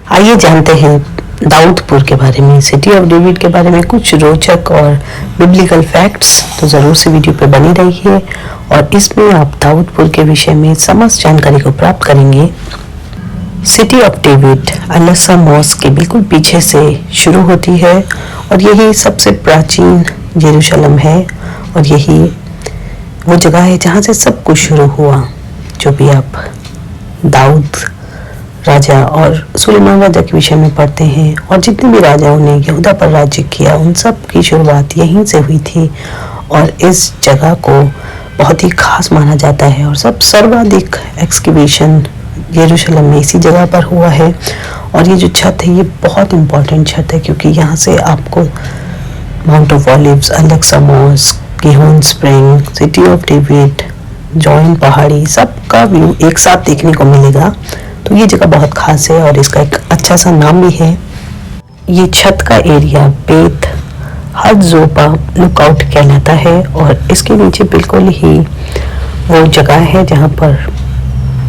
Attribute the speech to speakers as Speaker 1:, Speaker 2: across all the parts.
Speaker 1: आइए जानते हैं दाऊदपुर के बारे में, सिटी ऑफ डेविड के बारे में कुछ रोचक और बिब्लिकल फैक्ट्स। तो ज़रूर से वीडियो पे बनी रहिए और इसमें आप दाऊदपुर के विषय में समस्त जानकारी को प्राप्त करेंगे। City of David Al-Aqsa mosque के बिल्कुल पीछे से शुरू होती है और यही सबसे प्राचीन यरूशलेम है और यही वो जगह है जहाँ से सब कुछ शुरू हुआ। जो भी आप दाऊद राजा और सुलेमान राजा के विषय में पढ़ते हैं और जितने भी राजाओं ने यहूदा पर राज्य किया उन सब की शुरुआत यहीं से हुई थी और इस जगह को बहुत ही खास माना जाता है और सब सर्वाधिक एक्सकैवेशन यरूशलेम में इसी जगह पर हुआ है। और ये जो छत है ये बहुत इम्पोर्टेंट छत है क्योंकि यहाँ से आपको Mount of Olives, Al Aqsa mosque, Gihon spring, City of David, जॉइन पहाड़ी सबका व्यू एक साथ देखने को मिलेगा। तो ये जगह बहुत खास है और इसका एक अच्छा सा नाम भी है। ये छत का एरिया बेत हत्जोपा लुकआउट कहलाता है और इसके नीचे बिल्कुल ही वो जगह है जहाँ पर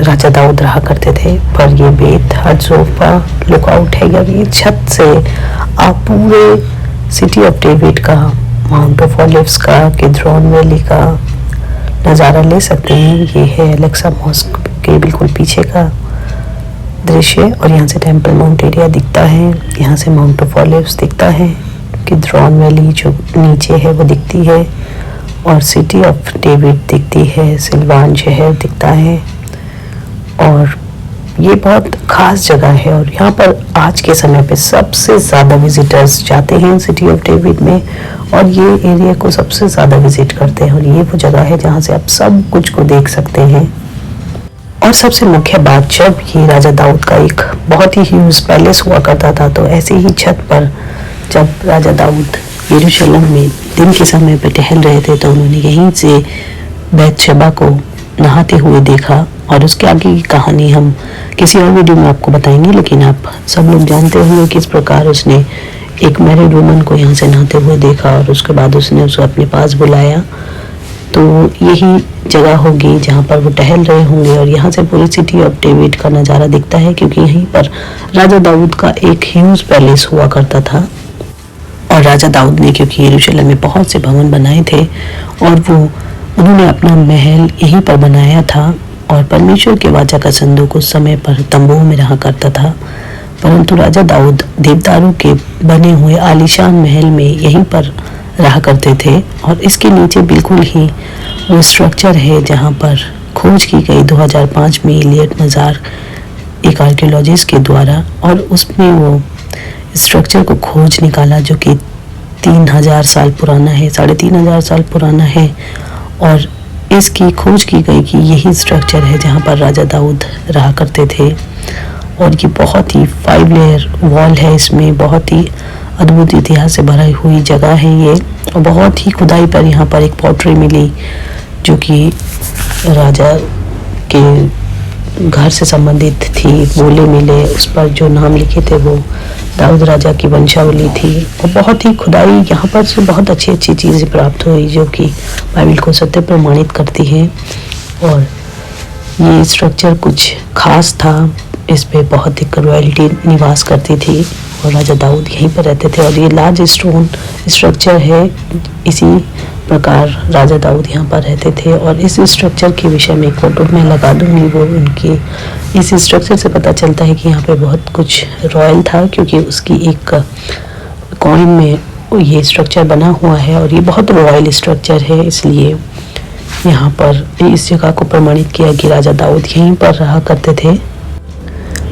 Speaker 1: राजा दाऊद रहा करते थे। पर ये बेत हत्जोपा लुकआउट है या ये छत से आप पूरे सिटी ऑफ डेविड का, माउंट ऑफ ऑलिव्स का, किद्रोन वैली का नज़ारा ले सकते हैं। ये है अल-अक्सा मॉस्क के बिल्कुल पीछे का दृश्य और यहाँ से टेम्पल माउंट एरिया दिखता है, यहाँ से माउंट ऑफ ऑलिव्स दिखता है, किद्रोन वैली जो नीचे है वो दिखती है और सिटी ऑफ डेविड दिखती है, सिल्वान शहर दिखता है। और ये बहुत खास जगह है और यहाँ पर आज के समय पे सबसे ज़्यादा विजिटर्स जाते हैं सिटी ऑफ डेविड में और ये एरिया को सबसे ज़्यादा विजिट करते हैं और ये वो जगह है जहाँ से आप सब कुछ को देख सकते हैं। और सबसे मुख्य बात, जब ये राजा दाऊद का एक बहुत ही ह्यूज पैलेस हुआ करता था तो ऐसे ही छत पर जब राजा दाऊद यरूशलेम में दिन के समय पर टहल रहे थे तो उन्होंने यहीं से बैतशेबा को नहाते हुए देखा और उसके आगे की कहानी हम किसी और वीडियो में आपको बताएंगे, लेकिन आप सब लोग जानते होंगे किस प्रकार उसने एक मैरिड वुमन को यहाँ से नहाते हुए देखा और उसके बाद उसने उसे अपने पास बुलाया। तो यही जगह होगी जहाँ पर वो टहल रहे होंगे और यहाँ से पूरी सिटी ऑफ डेविड का नज़ारा दिखता है क्योंकि यहीं पर राजा दाऊद का एक ह्यूज पैलेस हुआ करता था। और राजा दाऊद ने क्योंकि यरूशलेम में बहुत से भवन बनाए थे और उन्होंने अपना महल यहीं पर बनाया था और परमेश्वर के वाचा का संदूक उस समय पर तंबू में रहा करता था। परंतु राजा दाऊद देवदारों के बने हुए आलीशान महल में यहीं पर रहा करते थे और इसके नीचे बिल्कुल ही वो स्ट्रक्चर है जहाँ पर खोज की गई 2005 में इलियट मज़ार एक आर्कियोलॉजिस्ट के द्वारा और उसमें वो स्ट्रक्चर को खोज निकाला जो कि 3000 साल पुराना है, 3500 साल पुराना है और इसकी खोज की गई कि यही स्ट्रक्चर है जहाँ पर राजा दाऊद रहा करते थे। और ये बहुत ही 5 लेयर वॉल है, इसमें बहुत ही अद्भुत इतिहास से भरी हुई जगह है ये और बहुत ही खुदाई पर यहाँ पर एक पॉटरी मिली जो कि राजा के घर से संबंधित थी। बोले मिले, उस पर जो नाम लिखे थे वो दाऊद राजा की वंशावली थी और बहुत ही खुदाई यहाँ पर से बहुत अच्छी अच्छी चीज़ें प्राप्त हुई जो कि बाइबल को सत्य प्रमाणित करती है। और ये स्ट्रक्चर कुछ खास था, इस पे बहुत ही रॉयल्टी निवास करती थी और राजा दाऊद यहीं पर रहते थे और ये लार्ज स्टोन स्ट्रक्चर है। इसी प्रकार राजा दाऊद यहाँ पर रहते थे और इस स्ट्रक्चर के विषय में एक फोटो मैं लगा दूँगी। वो उनकी इस स्ट्रक्चर से पता चलता है कि यहाँ पे बहुत कुछ रॉयल था क्योंकि उसकी एक कॉइन में ये स्ट्रक्चर बना हुआ है और ये बहुत रॉयल स्ट्रक्चर है, इसलिए यहाँ पर इस जगह को प्रमाणित किया कि राजा दाऊद यहीं पर रहा करते थे।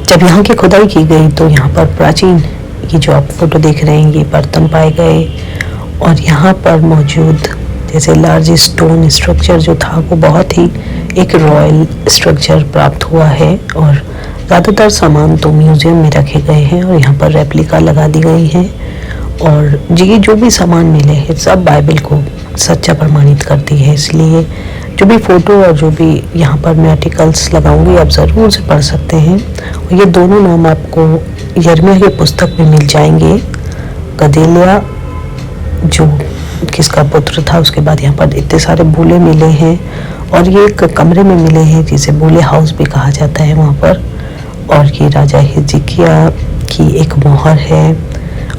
Speaker 1: जब यहाँ की खुदाई की गई तो यहाँ पर प्राचीन ये जो आप फोटो देख रहे हैं ये बर्तन पाए गए और यहाँ पर मौजूद जैसे लार्ज स्टोन स्ट्रक्चर जो था वो बहुत ही एक रॉयल स्ट्रक्चर प्राप्त हुआ है और ज़्यादातर सामान तो म्यूज़ियम में रखे गए हैं और यहाँ पर रेप्लिका लगा दी गई है। और ये जो भी सामान मिले हैं सब बाइबल को सच्चा प्रमाणित करती है, इसलिए जो भी फ़ोटो और जो भी यहाँ पर मैं आर्टिकल्स लगाऊंगी आप ज़रूर से पढ़ सकते हैं। और ये दोनों नाम आपको यिर्मयाह की पुस्तक में मिल जाएंगे। गदलिया जो किसका पुत्र था, उसके बाद यहाँ पर इतने सारे बोले मिले हैं और ये एक कमरे में मिले हैं जिसे बोले हाउस भी कहा जाता है वहाँ पर। और ये राजा हिजकिय्याह की एक मोहर है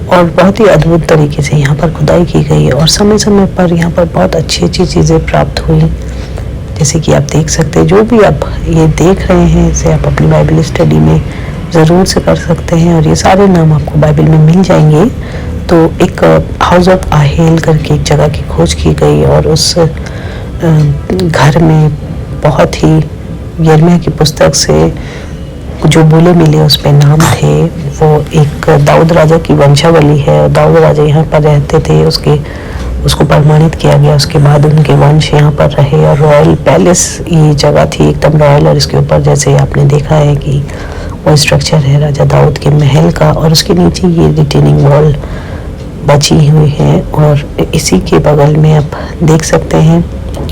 Speaker 1: और बहुत ही अद्भुत तरीके से यहाँ पर खुदाई की गई है और समय समय पर यहाँ पर बहुत अच्छी अच्छी चीज़ें प्राप्त हुई। जैसे कि आप देख सकते हैं, जो भी आप ये देख रहे हैं इसे आप अपनी बाइबल स्टडी में ज़रूर से कर सकते हैं और ये सारे नाम आपको बाइबल में मिल जाएंगे। तो एक हाउस ऑफ आहेल करके एक जगह की खोज की गई और उस घर में बहुत ही यिर्मयाह की पुस्तक से जो बोले मिले उस पे नाम थे। वो एक दाऊद राजा की वंशावली है और दाऊद राजा यहाँ पर रहते थे, उसको प्रमाणित किया गया। उसके बाद उनके वंश यहाँ पर रहे और रॉयल पैलेस ये जगह थी एकदम रॉयल। और इसके ऊपर जैसे आपने देखा है कि वो स्ट्रक्चर है राजा दाऊद के महल का और उसके नीचे ये रिटेनिंग वॉल बची हुई है। और इसी के बगल में आप देख सकते हैं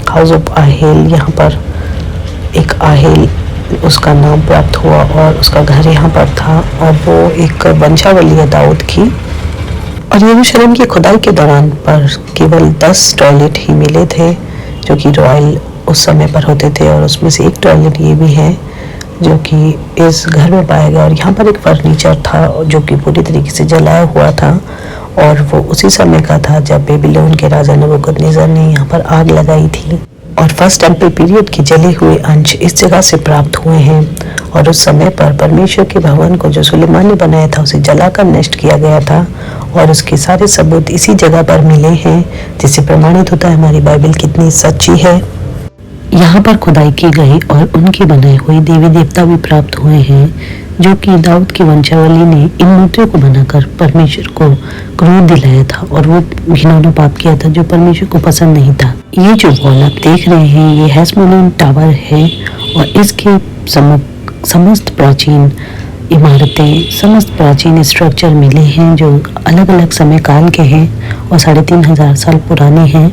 Speaker 1: हाउस ऑफ आहेल। यहाँ पर एक आहेल उसका नाम प्राप्त हुआ और उसका घर यहाँ पर था और वो एक वंशावली है दाऊद की। और यरूशलेम की खुदाई के दौरान पर केवल 10 टॉयलेट ही मिले थे जो कि रॉयल उस समय पर होते थे और उसमें से एक टॉयलेट ये भी है जो कि इस घर में पाया गया। और यहाँ पर एक फर्नीचर था जो कि पूरी तरीके से जलाया हुआ था और वो उसी समय का था जब बेबीलोन के राजा नबूकदनेस्सर ने यहाँ पर आग लगाई थी। और फर्स्ट टेम्पल पीरियड के जले हुए अंश इस जगह से प्राप्त हुए हैं और उस समय पर परमेश्वर के भवन को जो सुलेमान ने बनाया था उसे जलाकर नष्ट किया गया था और उसके सारे सबूत इसी जगह पर मिले हैं, जिससे प्रमाणित होता है हमारी बाइबल कितनी सच्ची है। यहाँ पर खुदाई की गई और उनके बनाए हुए देवी देवता भी प्राप्त हुए हैं जो कि दाऊद की वंशावली ने इन मूर्तियों को बनाकर परमेश्वर को क्रोध दिलाया था और वो घिनौना पाप किया था जो परमेश्वर को पसंद नहीं था। ये जो वॉल आप देख रहे हैं ये हैसमोनियन टावर है और इसके समस्त प्राचीन इमारतें, समस्त प्राचीन स्ट्रक्चर मिले हैं जो अलग अलग समय काल के हैं और 3500 साल पुराने हैं।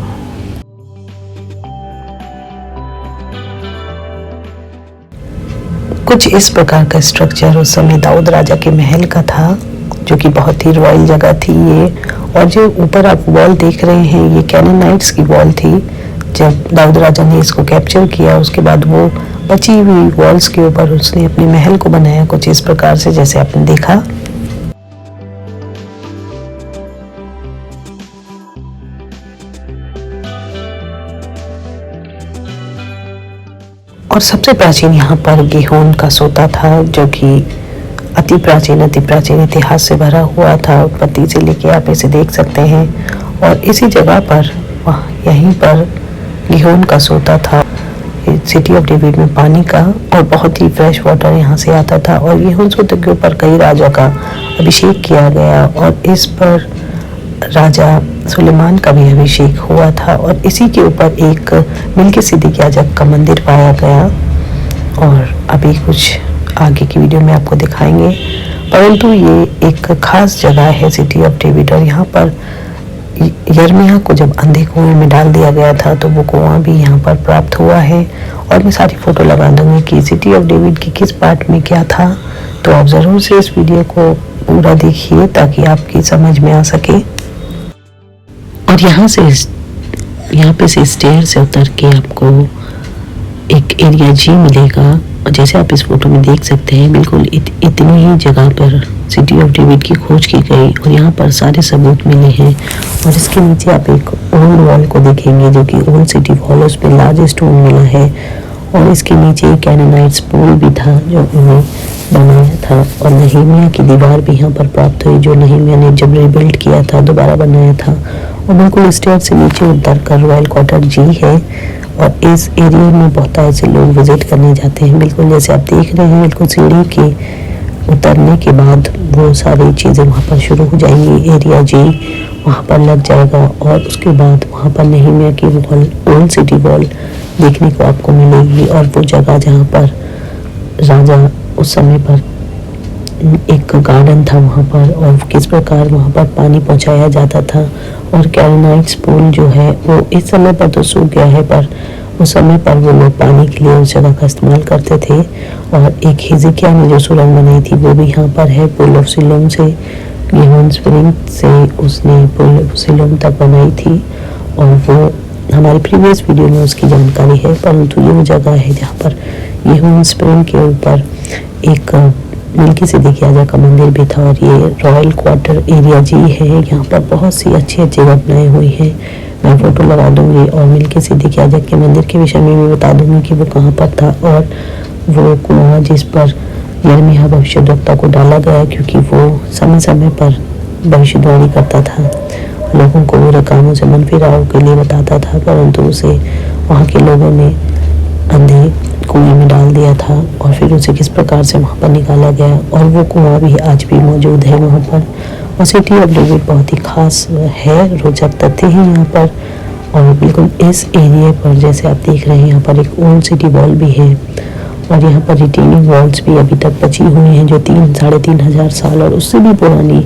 Speaker 1: कुछ इस प्रकार का स्ट्रक्चर उस समय दाऊद राजा के महल का था जो कि बहुत ही रॉयल जगह थी ये। और जो ऊपर आप वॉल देख रहे हैं ये कैनानाइट्स की वॉल थी। जब दाऊद राजा ने इसको कैप्चर किया उसके बाद वो बची हुई वॉल्स के ऊपर उसने अपने महल को बनाया कुछ इस प्रकार से जैसे आपने देखा। और सबसे प्राचीन यहाँ पर गिहोन का सोता था जो कि अति प्राचीन इतिहास से भरा हुआ था। उत्पत्ति से लेके आप इसे देख सकते हैं और इसी जगह पर यहीं पर गिहोन का सोता था सिटी ऑफ डेविड में पानी का और बहुत ही फ्रेश वाटर यहाँ से आता था। और गिहोन सोते के ऊपर कई राजा का अभिषेक किया गया और इस पर राजा सुलेमान का भी अभिषेक हुआ था। और इसी के ऊपर एक मिल्किसिदक याजक का मंदिर पाया गया और अभी कुछ आगे की वीडियो में आपको दिखाएंगे। परंतु ये एक खास जगह है सिटी ऑफ डेविड और यहाँ पर यिर्मयाह को जब अंधे कुएं में डाल दिया गया था तो वो कुआं भी यहाँ पर प्राप्त हुआ है। और मैं सारी फोटो लगा दूंगी कि सिटी ऑफ डेविड की किस पार्ट में क्या था, तो आप ज़रूर से इस वीडियो को पूरा देखिए ताकि आपकी समझ में आ सके। और यहाँ पे से स्टेयर से उतर के आपको एक एरिया जी मिलेगा और जैसे आप इस फोटो में देख सकते हैं बिल्कुल इतनी ही जगह पर सिटी ऑफ डेविड की खोज की गई और यहाँ पर सारे सबूत मिले हैं। और इसके नीचे आप एक ओल्ड वॉल को देखेंगे जो कि ओल्ड सिटी वॉल, उस पर लार्ज स्टोन मिला है और इसके नीचे एक कैनानाइट्स पूल भी था जो उन्होंने बनाया था। और नहीमिया की दीवार भी यहाँ पर प्राप्त हुई जो नहीमिया ने जब रिबिल्ड किया था, दोबारा बनाया था। और बिल्कुल स्टेयर से नीचे उतर कर रॉयल क्वार्टर जी है और इस एरिया में बहुत ऐसे लोग विजिट करने जाते हैं। बिल्कुल जैसे आप देख रहे हैं बिल्कुल सीढ़ी के उतरने के बाद वो सारी चीज़ें वहाँ पर शुरू हो जाएंगी। एरिया जी वहाँ पर लग जाएगा और उसके बाद वहाँ पर नहीमिया की वॉल, ओल्ड सिटी वॉल देखने को आपको मिलेगी। और वो जगह जहाँ पर राजा उस समय पर एक गार्डन था वहाँ पर और किस प्रकार वहाँ पर पानी पहुँचाया जाता था। और कैनानाइट्स पूल जो है वो इस समय पर तो सूख गया है पर उस समय पर वो लोग पानी के लिए उस जगह का इस्तेमाल करते थे। और एक हिजकिय्याह ने जो सुरंग बनाई थी वो भी यहाँ पर है। पुल ऑफ सिलोम से, गिहोन स्प्रिंग से उसने पुल ऑफ सिलोम तक बनाई थी और वो हमारी प्रीवियस वीडियो में उसकी जानकारी है। परंतु ये वो जगह है जहाँ पर गिहोन स्प्रिंग के ऊपर एक मेल्किसेदेक याजक का मंदिर भी था। और ये रॉयल क्वार्टर एरिया जी है। यहाँ पर बहुत सी अच्छी अच्छी घटनाएं हुई हैं। मैं फ़ोटो लगा दूंगी और मेल्किसेदेक याजक के मंदिर के विषय में भी बता दूंगी कि वो कहाँ पर था और वो कुआं जिस पर यिर्मयाह भविष्यद्वक्ता को डाला गया, क्योंकि वो समय समय पर भविष्यवाणी करता था, लोगों को बुरे कामों से मन फिराव के लिए बताता था, परंतु उसे वहाँ के लोगों ने अंधे कुएं में डाल दिया था और फिर उसे किस प्रकार से वहाँ पर निकाला गया। और वो कुआं भी आज भी मौजूद है वहाँ पर। और सिटी ऑफ डेविड बहुत ही खास है, रोचक तथ्य है यहाँ पर। और बिल्कुल इस एरिया पर जैसे आप देख रहे हैं, यहाँ पर एक ओल्ड सिटी वॉल भी है और यहाँ पर रिटेनिंग वॉल्स भी अभी तक बची हुई हैं जो 3-3,500 साल और उससे भी पुरानी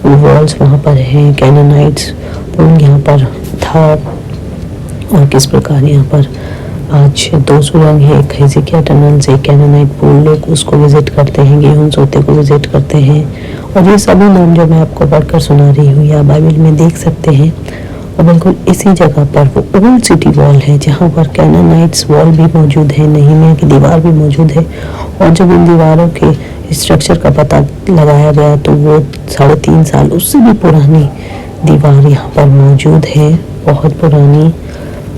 Speaker 1: वॉल्स वहाँ पर हैं। कैनानाइट्स पुल यहाँ पर था और किस प्रकार यहाँ पर आज 2 सुरंग है, एक हेजेकिया टनल से कैनानाइट पुल, लोग उसको विजिट करते हैं, गेहूं सोते को विजिट करते हैं। और ये सभी नाम जो मैं आपको पढ़कर सुना रही हूँ या बाइबल में देख सकते हैं। और बिल्कुल इसी जगह पर वो ओल्ड सिटी वॉल है जहाँ पर कैनानाइट्स वॉल भी मौजूद है, नहीमिया की दीवार भी मौजूद है। और जब इन दीवारों के स्ट्रक्चर का पता लगाया गया तो वो 3.5 साल उससे भी पुरानी दीवार यहाँ पर मौजूद है, बहुत पुरानी।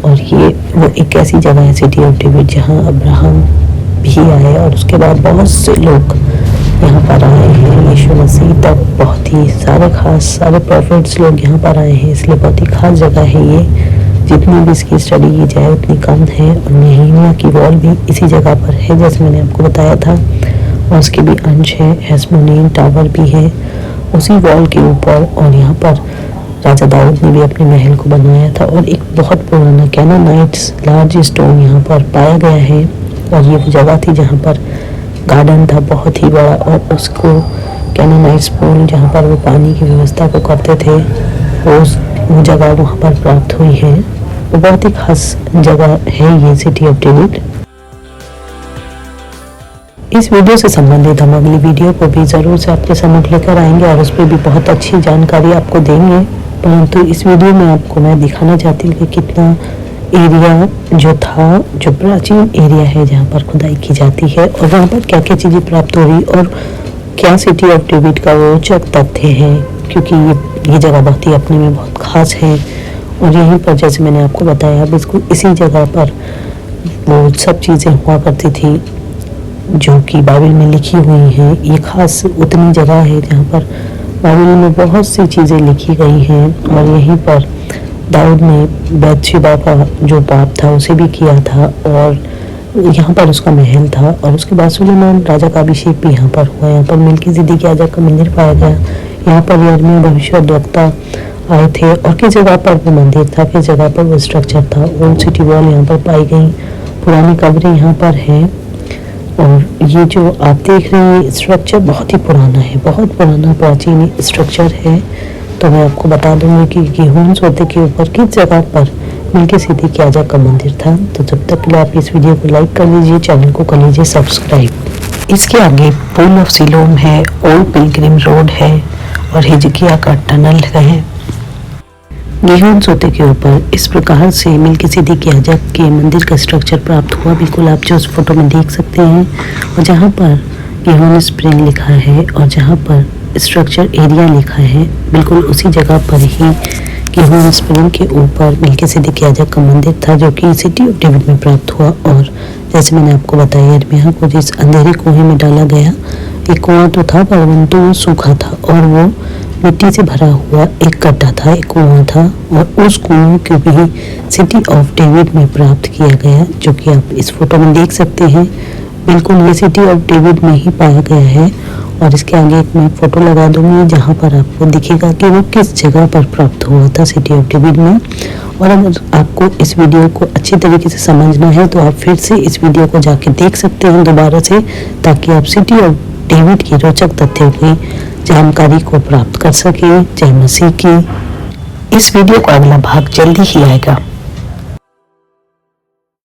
Speaker 1: और ये वो एक ऐसी जगह है सिटी ऑफ डेविड जहाँ अब्राहम भी आए और उसके बाद बहुत से लोग यहाँ पर आए हैं। यीशु मसीह तक बहुत ही सारे प्रॉफिट्स लोग यहाँ पर आए हैं, इसलिए बहुत ही खास जगह है ये। जितनी भी इसकी स्टडी की जाए उतनी कम है। और नहीमिया की वॉल भी इसी जगह पर है जैसे मैंने आपको बताया था, और उसके भी अंश है। हेस्मोनियन टावर भी है उसी वॉल के ऊपर। और यहाँ पर राजा दाऊद ने भी अपने महल को बनाया था। और एक बहुत पुराना कैनानाइट्स लार्ज स्टोन यहाँ पर पाया गया है। और ये वो जगह थी जहाँ पर गार्डन था बहुत ही बड़ा, और उसको कैनानाइट्स पूल जहाँ पर वो पानी की व्यवस्था को करते थे वो जगह वहाँ पर प्राप्त हुई है। वो बहुत ही खास जगह है ये सिटी ऑफ डेविड। इस वीडियो से संबंधित हम अगली वीडियो को भी ज़रूर से आपके समक्ष लेकर आएंगे और उस पर भी बहुत अच्छी जानकारी आपको देंगे। परंतु इस वीडियो में आपको मैं दिखाना चाहती हूँ कि कितना एरिया जो था, जो प्राचीन एरिया है जहाँ पर खुदाई की जाती है और वहाँ पर क्या क्या चीज़ें प्राप्त हो रही और क्या सिटी ऑफ डेविड का रोचक तथ्य है, क्योंकि ये जगह बहुत ही अपने में बहुत खास है। और यहीं पर जैसे मैंने आपको बताया बिल्कुल इसी जगह पर वो सब चीज़ें हुआ करती थी जो कि बाइबल में लिखी हुई हैं। ये खास उतनी जगह है जहाँ पर बाइबल में बहुत सी चीज़ें लिखी गई हैं। और यहीं पर दाऊद ने बैतशेबा का जो पाप था उसे भी किया था और यहाँ पर उसका महल था। और उसके बाद सुलेमान राजा का अभिषेक भी यहाँ पर हुआ। यहाँ पर मेल्किसेदेक याजक का मंदिर पाया गया। यहाँ पर यिर्मयाह भविष्यद्वक्ता आए थे। और किस जगह पर वो मंदिर था, किस जगह पर वो स्ट्रक्चर था, ओल्ड सिटी वॉल यहाँ पर पाई गई, पुरानी कब्रें यहाँ पर हैं। और ये जो आप देख रहे हैं स्ट्रक्चर बहुत ही पुराना है, बहुत पुराना प्राचीन स्ट्रक्चर है। तो मैं आपको बता दूंगी कि गेहूं सोते के ऊपर किस जगह पर मेल्किसेदेक याजक का मंदिर था। तो जब तक के लिए आप इस वीडियो को लाइक कर लीजिए, चैनल को कर लीजिए सब्सक्राइब। इसके आगे पुल ऑफ सिलोम है, ओल्ड पिलग्रिम रोड है और हिजकिया का टनल है। गेहूं सोते के ऊपर इस प्रकार से मेल्किसेदेक याजक के मंदिर का स्ट्रक्चर प्राप्त हुआ, बिल्कुल आप जो उस फोटो में देख सकते हैं। और जहाँ पर गेहूं स्प्रिंग लिखा है और जहाँ पर स्ट्रक्चर एरिया लिखा है, बिल्कुल उसी जगह पर ही गेहूं स्प्रिंग के ऊपर मेल्किसेदेक याजक का मंदिर था जो कि सिटी ऑफ डेविड में प्राप्त हुआ। और जैसे मैंने आपको बताया यिर्मयाह को जिस अंधेरे कुएं में डाला गया, एक कुआं तो था परंतु वो सूखा था और वो मिट्टी से भरा हुआ एक गड्ढा था, एक कुआं था। और उस कुएं को भी सिटी ऑफ डेविड में प्राप्त किया गया, जो कि आप इस फोटो में देख सकते हैं। बिल्कुल ये सिटी ऑफ डेविड में ही पाया गया है। और इसके आगे एक मैं फोटो लगा दूंगी जहाँ पर आपको दिखेगा कि वो किस जगह पर प्राप्त हुआ था सिटी ऑफ डेविड में। और अगर आपको इस वीडियो को अच्छी तरीके से समझना है तो आप फिर से इस वीडियो को जाके देख सकते हैं दोबारा से, ताकि आप सिटी ऑफ डेविड की रोचक तथ्यों की जानकारी को प्राप्त कर सकें। जय मसीह की। इस वीडियो का अगला भाग जल्दी ही आएगा।